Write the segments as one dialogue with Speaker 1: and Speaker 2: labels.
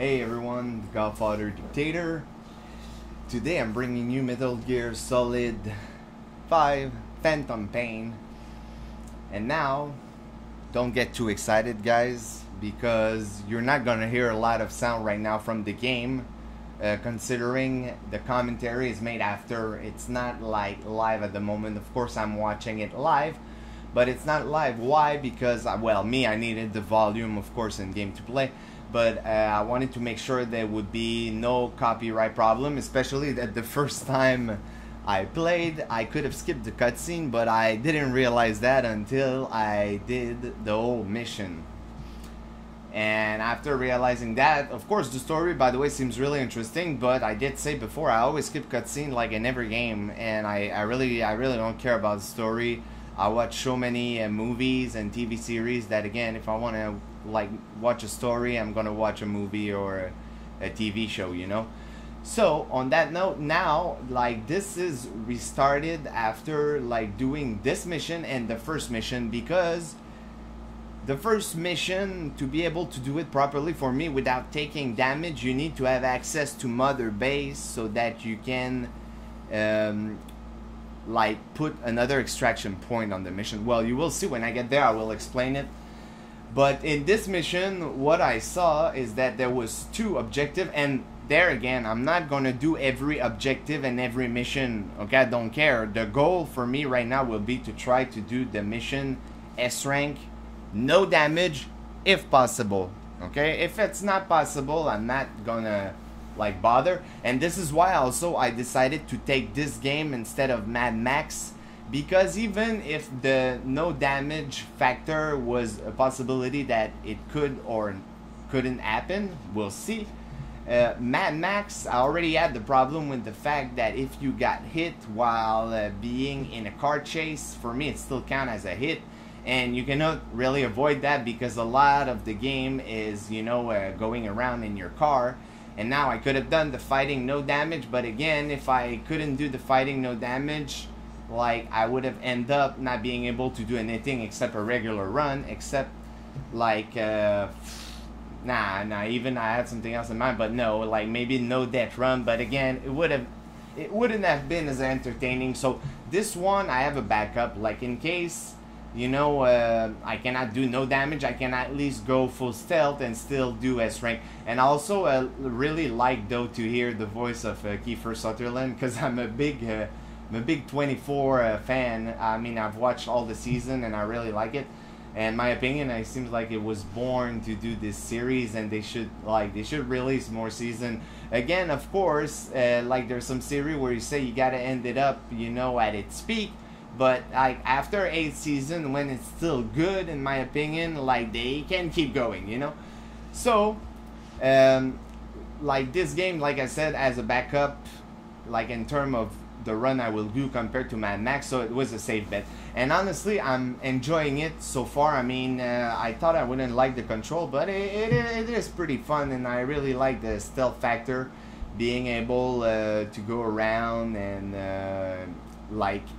Speaker 1: Hey everyone, Godfather Dictator. Today I'm bringing you Metal Gear Solid 5 Phantom Pain. And now, don't get too excited guys, because you're not gonna hear a lot of sound right now from the game, considering the commentary is made after. It's not like live at the moment. Of course I'm watching it live, but it's not live. Why? Because, I needed the volume, of course, in game to play. But I wanted to make sure there would be no copyright problem, especially that the first time I played, I could have skipped the cutscene, but I didn't realize that until I did the whole mission. And after realizing that, of course, the story, by the way, seems really interesting, but I did say before, I always skip cutscene like in every game, and I really don't care about the story. I watch so many movies and TV series that, again, if I want to watch a story, I'm gonna watch a movie or a TV show, you know. So on that note, now this is restarted after doing this mission and the first mission, because the first mission, to be able to do it properly for me without taking damage, you need to have access to Mother Base so that you can put another extraction point on the mission. Well, you will see when I get there, I will explain it. But in this mission, what I saw is that there was two objectives, and there again, I'm not gonna do every objective and every mission, okay? I don't care. The goal for me right now will be to try to do the mission S rank, no damage, if possible, okay? If it's not possible, I'm not gonna bother. And this is why also I decided to take this game instead of Mad Max, because even if the no damage factor was a possibility that it could or couldn't happen, we'll see. Mad Max, I already had the problem with the fact that if you got hit while being in a car chase, for me it still counts as a hit, and you cannot really avoid that because a lot of the game is, you know, going around in your car. And now I could have done the fighting no damage, but again, if I couldn't do the fighting no damage, I would have ended up not being able to do anything except a regular run, except even I had something else in mind, but no, maybe no death run. But again, it wouldn't have been as entertaining. So this one, I have a backup, in case, you know, I cannot do no damage, I can at least go full stealth and still do S rank. And also really like though to hear the voice of Kiefer Sutherland, because I'm a big 24 fan. I mean, I've watched all the season and I really like it. And my opinion, it seems like it was born to do this series, and they should release more season. Again, of course, there's some series where you say you gotta end it up, you know, at its peak. But after 8 seasons, when it's still good, in my opinion, they can keep going, you know. So, this game, like I said, as a backup, in terms of the run I will do compared to Mad Max, so it was a safe bet. And honestly, I'm enjoying it so far. I mean, I thought I wouldn't like the control, but it is pretty fun, and I really like the stealth factor, being able to go around and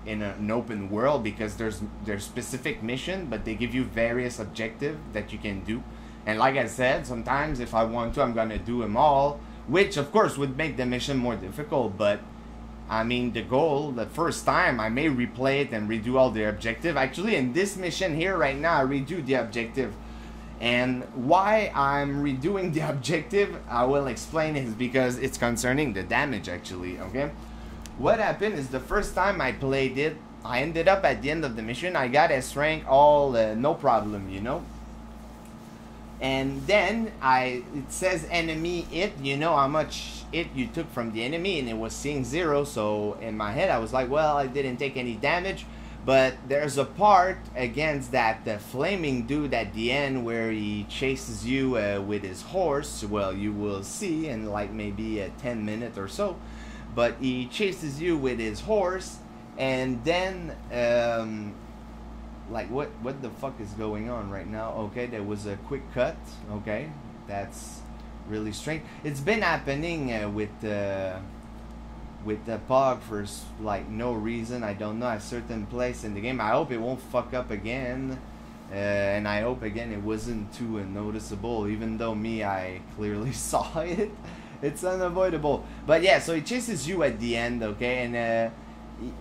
Speaker 1: in an open world, because there's specific mission, but they give you various objectives that you can do. And like I said, sometimes if I want to, I'm gonna do them all, which of course would make the mission more difficult. But I mean, the goal, the first time, I may replay it and redo all the objective. Actually, in this mission here right now, I redo the objective. And why I'm redoing the objective, I will explain, is because it's concerning the damage, actually, okay? What happened is, the first time I played it, I ended up at the end of the mission, I got S rank all no problem, you know. And then it says enemy hit, you know how much hit you took from the enemy, and it was seeing 0. So in my head I was like, well, I didn't take any damage. But there's a part against that the flaming dude at the end where he chases you with his horse. Well, you will see in maybe 10 minutes or so. But he chases you with his horse, and then what the fuck is going on right now? Okay, there was a quick cut. Okay, that's really strange. It's been happening with the POG for no reason. I don't know, a certain place in the game. I hope it won't fuck up again. and I hope again it wasn't too noticeable, even though me, I clearly saw it. It's unavoidable. But yeah, so he chases you at the end, okay, and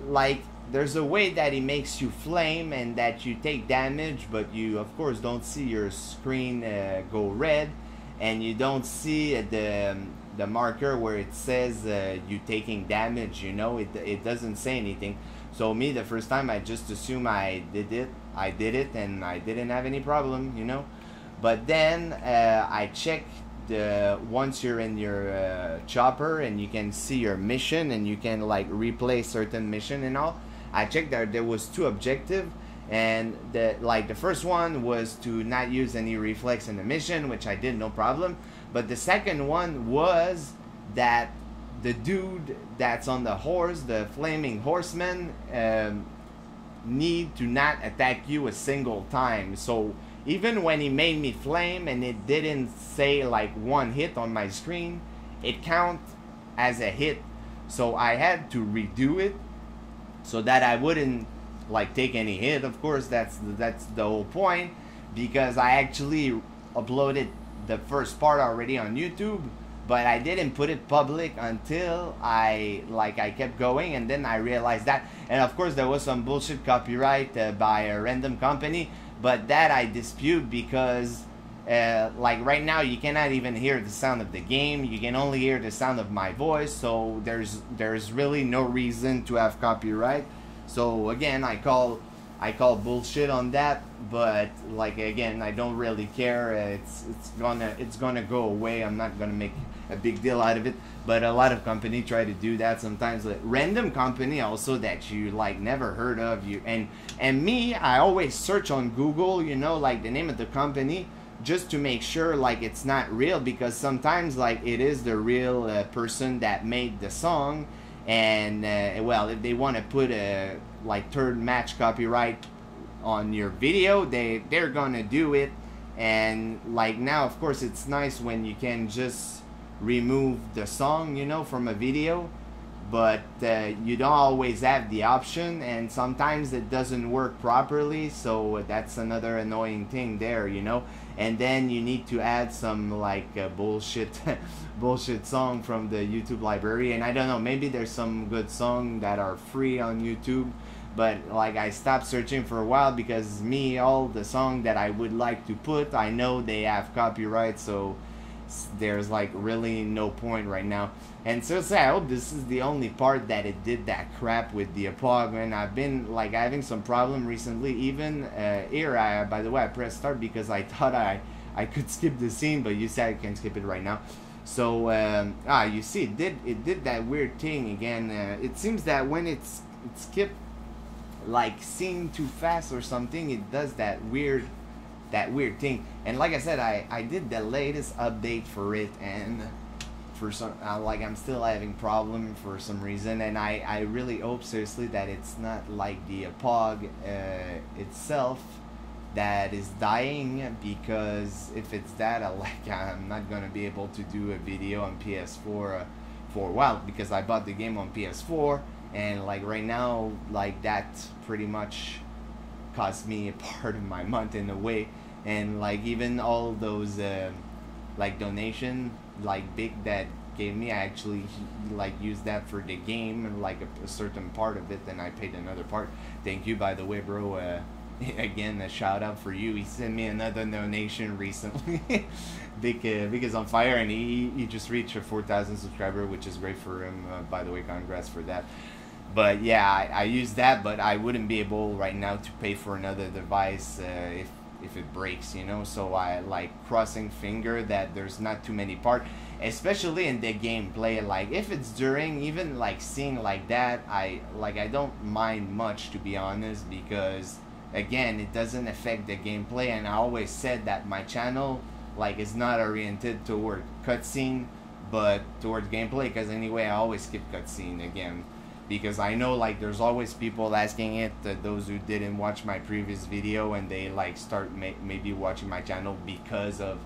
Speaker 1: like there's a way that he makes you flame and that you take damage, but you of course don't see your screen go red, and you don't see the marker where it says you taking damage. You know, it doesn't say anything. So me, the first time, I just assumed I did it, and I didn't have any problem, you know. But then I checked once you're in your chopper and you can see your mission and you can like replay certain mission and all. I checked that there was 2 objectives, and the first one was to not use any reflex in the mission, which I did no problem. But the second one was that the dude that's on the horse, the flaming horseman, need to not attack you a single time. So even when he made me flame and it didn't say like 1 hit on my screen, it count as a hit. So I had to redo it so that I wouldn't like take any hit. Of course, that's the whole point, because I actually uploaded the first part already on YouTube, but I didn't put it public until I kept going, and then I realized that. And of course there was some bullshit copyright by a random company, but that I dispute, because like right now you cannot even hear the sound of the game, you can only hear the sound of my voice, so there's really no reason to have copyright. So again, I call bullshit on that, but like again, I don't really care. It's gonna go away. I'm not gonna make a big deal out of it, but a lot of company try to do that sometimes, like random company also that you like never heard of. You and me, I always search on Google, you know, like the name of the company, just to make sure like it's not real, because sometimes like it is the real person that made the song, and well, if they want to put a like third match copyright on your video, they're gonna do it. And like now, of course, it's nice when you can just remove the song, you know, from a video, but you don't always have the option, and sometimes it doesn't work properly, so that's another annoying thing there, you know. And then you need to add some like bullshit bullshit song from the YouTube library, and I don't know, maybe there's some good songs that are free on YouTube, but like I stopped searching for a while, because me, all the songs that I would like to put, I know they have copyright, so there's like really no point right now. And seriously, I hope this is the only part that it did that crap with the APOG, and I've been like having some problem recently. Even here, by the way, I pressed start because I thought I could skip the scene, but you said I can skip it right now. So you see, it did that weird thing again. It seems that when it's skipped like scene too fast or something, it does that weird thing. And like I said, I did the latest update for it, and for some like I'm still having problem for some reason, and I really hope seriously that it's not like the APOG itself that is dying, because if it's that, I'm not gonna be able to do a video on PS4 for a while, because I bought the game on PS4, and like right now, like that pretty much cost me a part of my month in a way. And like even all those like donation like big that gave me, I actually like used that for the game, and like a certain part of it, and I paid another part. Thank you, by the way, bro. Again, a shout out for you. He sent me another donation recently. Big is on fire, and he just reached a 4,000 subscriber, which is great for him. By the way, congrats for that. But yeah, I use that, but I wouldn't be able right now to pay for another device if it breaks, you know. So I like crossing finger that there's not too many parts, especially in the gameplay. Like if it's during even like seeing like that, I don't mind much, to be honest, because again, it doesn't affect the gameplay. And I always said that my channel like is not oriented toward cutscene, but towards gameplay, because anyway, I always skip cutscene again, because I know like there's always people asking it, those who didn't watch my previous video, and they like start maybe watching my channel because of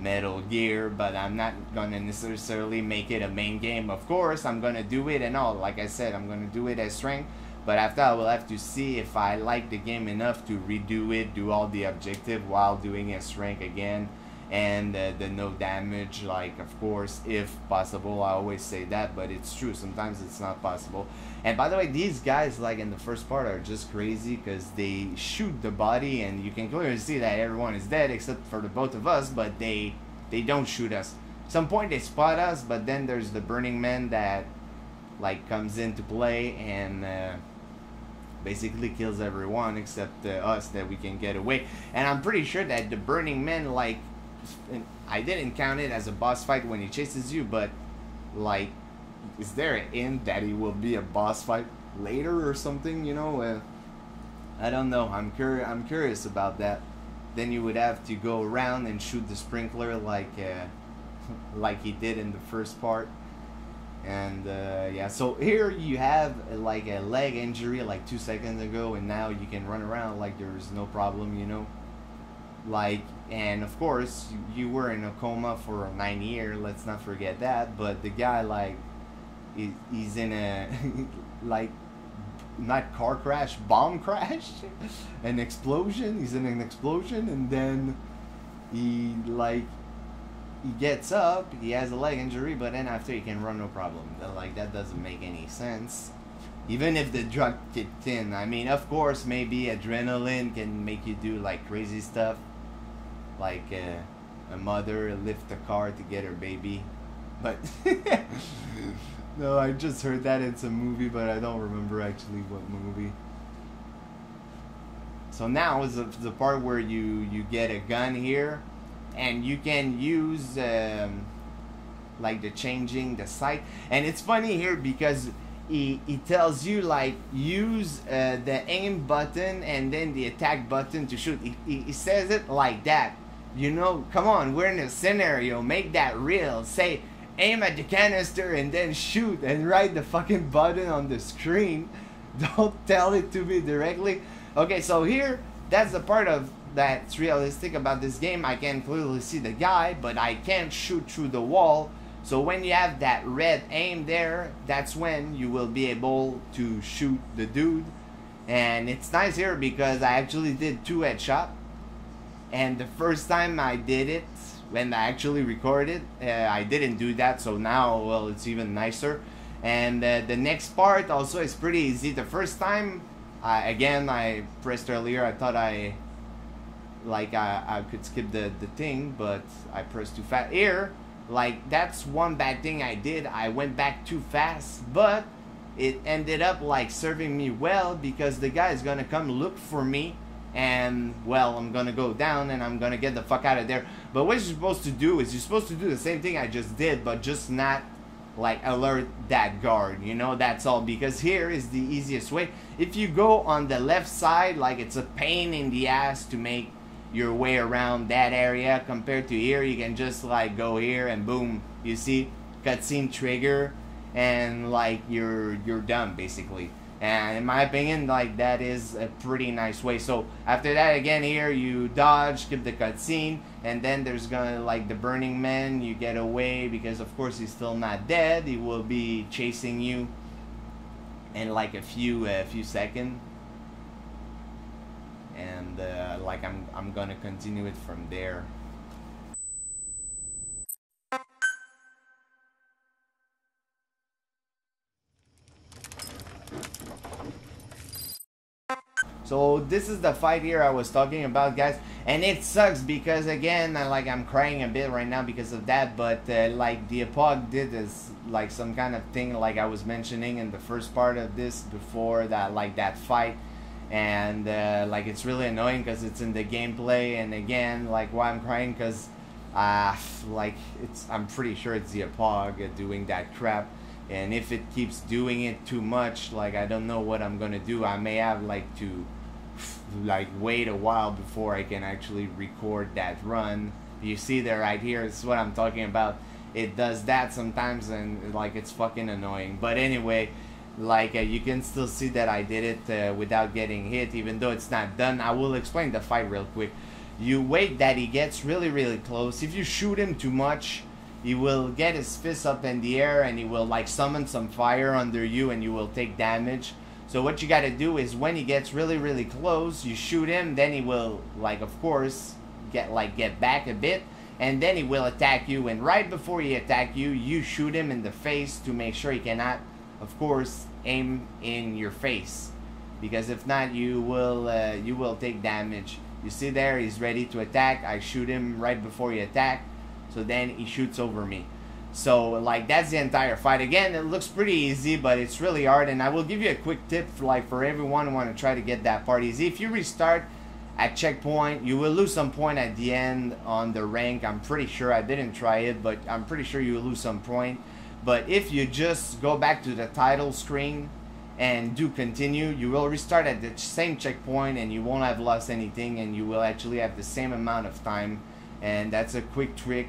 Speaker 1: Metal Gear. But I'm not gonna necessarily make it a main game. Of course I'm gonna do it and all, like I said, I'm gonna do it as strength, But after, I will have to see if I like the game enough to redo it, do all the objective while doing S rank again, and the no damage, like, of course, if possible. I always say that, but it's true, sometimes it's not possible. And by the way, these guys, like in the first part, are just crazy because they shoot the body and you can clearly see that everyone is dead except for the both of us, but they don't shoot us. Some point they spot us, but then there's the Burning Man that like comes into play and basically kills everyone except us, that we can get away. And I'm pretty sure that the Burning Man, like, I didn't count it as a boss fight when he chases you, but like, is there an hint that it will be a boss fight later or something, you know? I don't know. I'm curious about that. Then you would have to go around and shoot the sprinkler like like he did in the first part. And yeah, so here you have like a leg injury like 2 seconds ago, and now you can run around like there's no problem, you know? Like, and of course you were in a coma for 9 years, let's not forget that. But the guy, like, he's in a like, not car crash, bomb crash, an explosion. He's in an explosion, and then he gets up, he has a leg injury, but then after he can run no problem. Like, that doesn't make any sense. Even if the drug kicked in. I mean, of course, maybe adrenaline can make you do like crazy stuff. Like a mother lift a car to get her baby. But no, I just heard that it's a movie, but I don't remember actually what movie. So now is the part where you get a gun here, and you can use like the changing the sight. And it's funny here because he tells you like use the aim button and then the attack button to shoot. He says it like that. You know, come on, we're in a scenario, make that real. Say aim at the canister and then shoot, and write the fucking button on the screen. Don't tell it to me directly. Okay, so here, that's the part of that's realistic about this game. I can clearly see the guy, but I can't shoot through the wall. So when you have that red aim there, that's when you will be able to shoot the dude. And it's nice here because I actually did 2 headshots. And the first time I did it, when I actually recorded, I didn't do that. So now, well, it's even nicer. And the next part also is pretty easy. The first time, again, I pressed earlier, I thought I could skip the thing, but I pressed too fast. Here, like, that's one bad thing I did. I went back too fast, but it ended up like serving me well because the guy is gonna come look for me, and well, I'm gonna go down and I'm gonna get the fuck out of there. But what you're supposed to do is you're supposed to do the same thing I just did, but just not like alert that guard, you know? That's all, because here is the easiest way. If you go on the left side, like, it's a pain in the ass to make your way around that area. Compared to here, you can just like go here and boom, you see, cutscene trigger, and like you're done basically. And in my opinion, like, that is a pretty nice way. So after that, again, here you dodge, skip the cutscene, and then there's gonna like the Burning Man. You get away because of course he's still not dead. He will be chasing you in like a few seconds. And like I'm gonna continue it from there. So this is the fight here I was talking about, guys, and it sucks because again, I'm crying a bit right now because of that. But like the Epoch did is like some kind of thing like I was mentioning in the first part of this before that, like that fight. And like it's really annoying because it's in the gameplay. And again, like why I'm crying, because like I'm pretty sure it's the Epoch doing that crap. And if it keeps doing it too much, like I don't know what I'm gonna do. I may have like to like wait a while before I can actually record that run. You see there right here, this is what I'm talking about. It does that sometimes, and like it's fucking annoying. But anyway, like you can still see that I did it without getting hit, even though it's not done. I will explain the fight real quick. You wait that he gets really close. If you shoot him too much, he will get his fist up in the air and he will like summon some fire under you and you will take damage. So what you got to do is when he gets really close, you shoot him. Then he will, like, of course, get back a bit, and then he will attack you. And right before he attack you, you shoot him in the face to make sure he cannot, of course, aim in your face, because if not, you will take damage. You see there, he's ready to attack. I shoot him right before he attack, so then he shoots over me. So like that's the entire fight. Again, it looks pretty easy, but it's really hard. And I will give you a quick tip for everyone who want to try to get that part easy. If you restart at checkpoint, you will lose some point at the end on the rank. I'm pretty sure. I didn't try it, but I'm pretty sure you will lose some point. But if you just go back to the title screen and do continue, you will restart at the same checkpoint and you won't have lost anything, and you will actually have the same amount of time. And that's a quick trick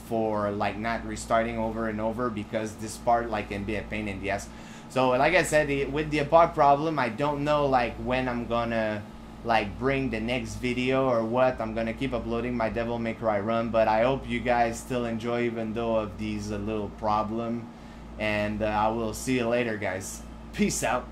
Speaker 1: for like not restarting over and over, because this part like can be a pain in the ass. So like I said, with the bug problem, I don't know like when I'm gonna like bring the next video or what. I'm gonna keep uploading my Devil May Cry run, but I hope you guys still enjoy even though of these little problem, and I will see you later, guys. Peace out.